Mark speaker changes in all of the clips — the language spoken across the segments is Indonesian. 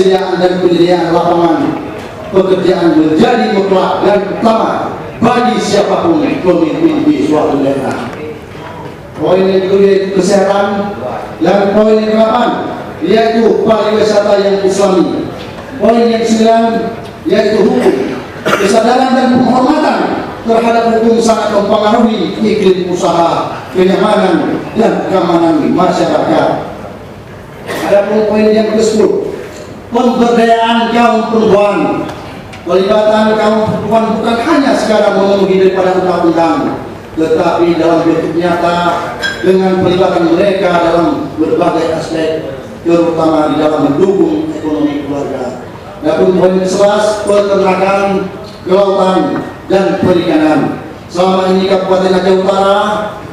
Speaker 1: Persediaan dan penyediaan lapangan pekerjaan menjadi mutlak dan utama bagi siapapun pemimpin di suatu daerah. Poin yang kedua yaitu kesehatan, dan poin yang ke-8 yaitu pariwisata yang islami. Poin yang ke-9 yaitu hukum. Kesadaran dan penghormatan terhadap hukum sangat mempengaruhi iklim usaha, kenyamanan dan keamanan masyarakat. Adapun poin yang ke-10, pemberdayaan kaum perempuan. Pelibatan kaum perempuan bukan hanya sekadar memenuhi daripada undang-undang, tetapi dalam bentuk nyata dengan pelibatan mereka dalam berbagai aspek, terutama di dalam mendukung ekonomi keluarga. Adapun poin ke-11, peternakan, kelautan dan perikanan. Selama ini Kabupaten Aceh Utara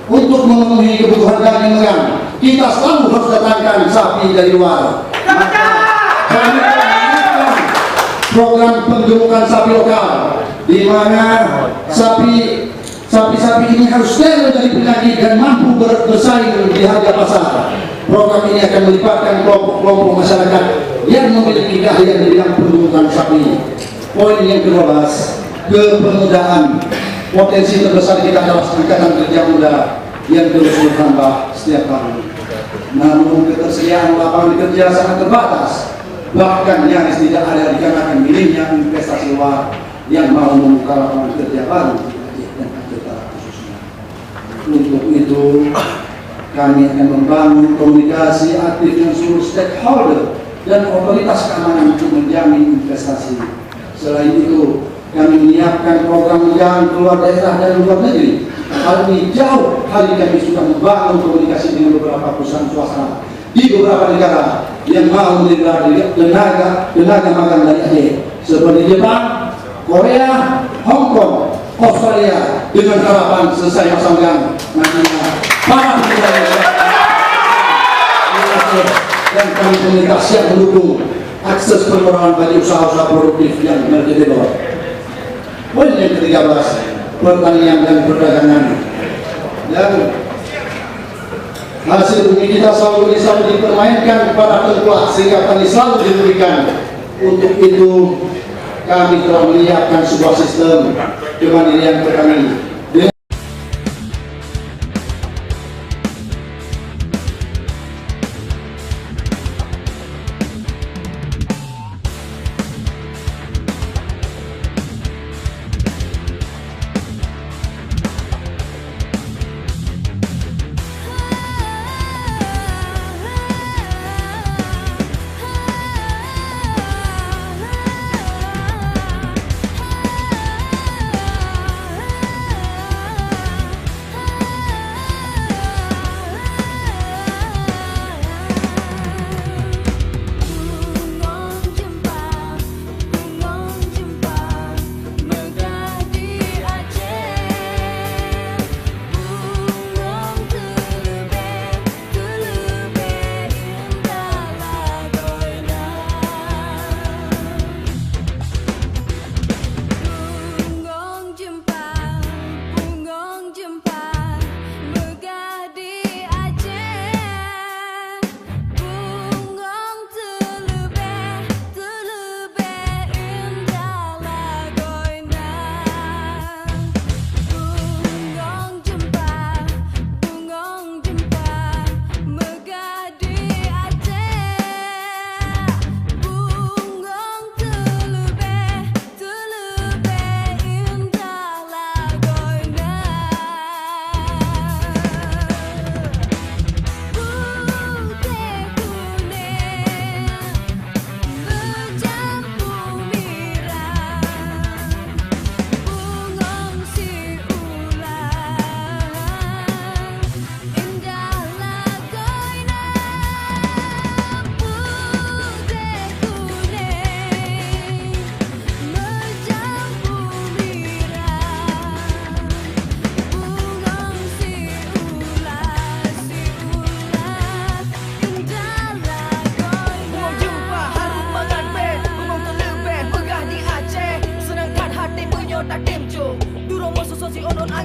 Speaker 1: untuk memenuhi kebutuhan daging ayam, kita selalu harus datangkan sapi dari luar. Kami program penggemukan sapi lokal, di mana sapi ini harus steril dari penyakit dan mampu bersaing di harga pasar. Program ini akan melibatkan kelompok masyarakat yang memiliki keahlian di bidang penggemukan sapi. Poin yang ke-12, kepemudaan. Potensi terbesar kita adalah angkatan kerja muda yang terus bertambah setiap tahun. Namun ketersediaan lapangan kerja sangat terbatas, bahkan nyaris tidak ada dikarenakan minimnya investasi luar yang mau membuka lapangan kerja baru di Aceh dan Aceh Utara khususnya. Untuk itu kami akan membangun komunikasi aktif dengan seluruh stakeholder dan otoritas keamanan untuk menjamin investasi. Selain itu, kami menyiapkan program jalan keluar daerah dan luar negeri. Hal ini jauh hari kami sudah membangun komunikasi dengan beberapa perusahaan swasta di beberapa negara yang mau menerima tenaga magang dari Aceh, seperti Jepang, Korea, Hong Kong, Australia, dengan harapan selesai masa magang nantinya para pekerja dan kami pemerintah siap mendukung akses permodalan bagi usaha-usaha produktif yang marketable. Poin yang ke-13, pertanian dan perdagangan. Dan hasil bumi kita selalu dipermainkan kepada tengkulak sehingga tani selalu dirugikan. Untuk itu kami telah menyiapkan sebuah sistem kemandirian petani.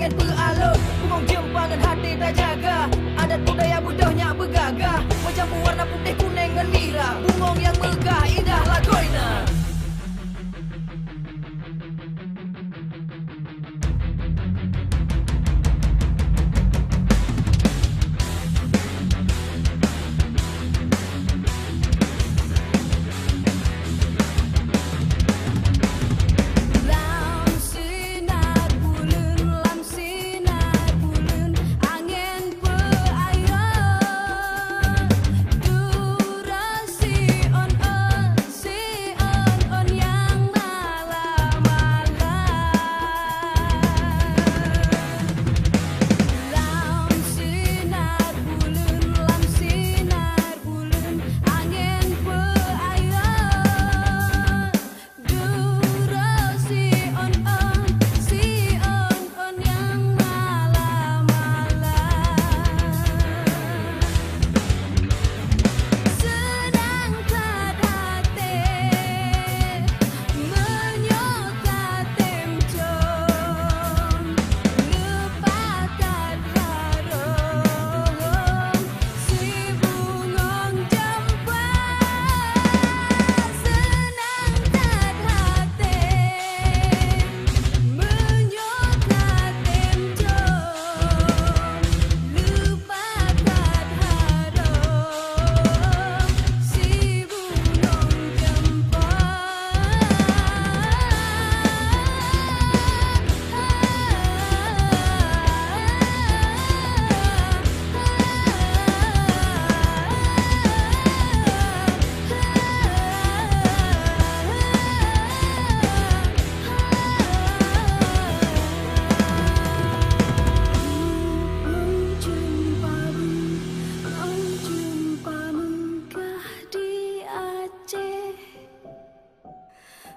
Speaker 2: angin beralur, Bungong jempangan hati tak jaga. Adat budaya budahnya bergagah, macam warna putih kuning dan merah. Bungong yang megah, indah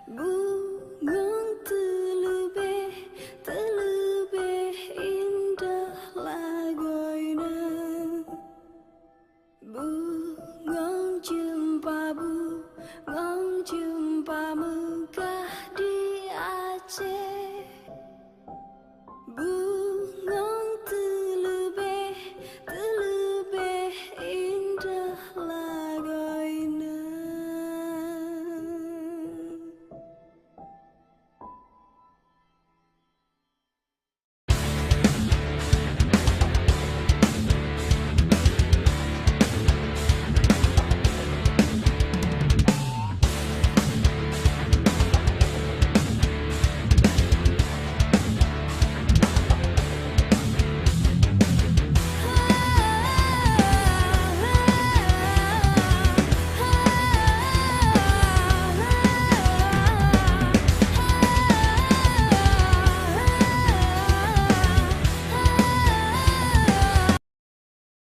Speaker 2: Gue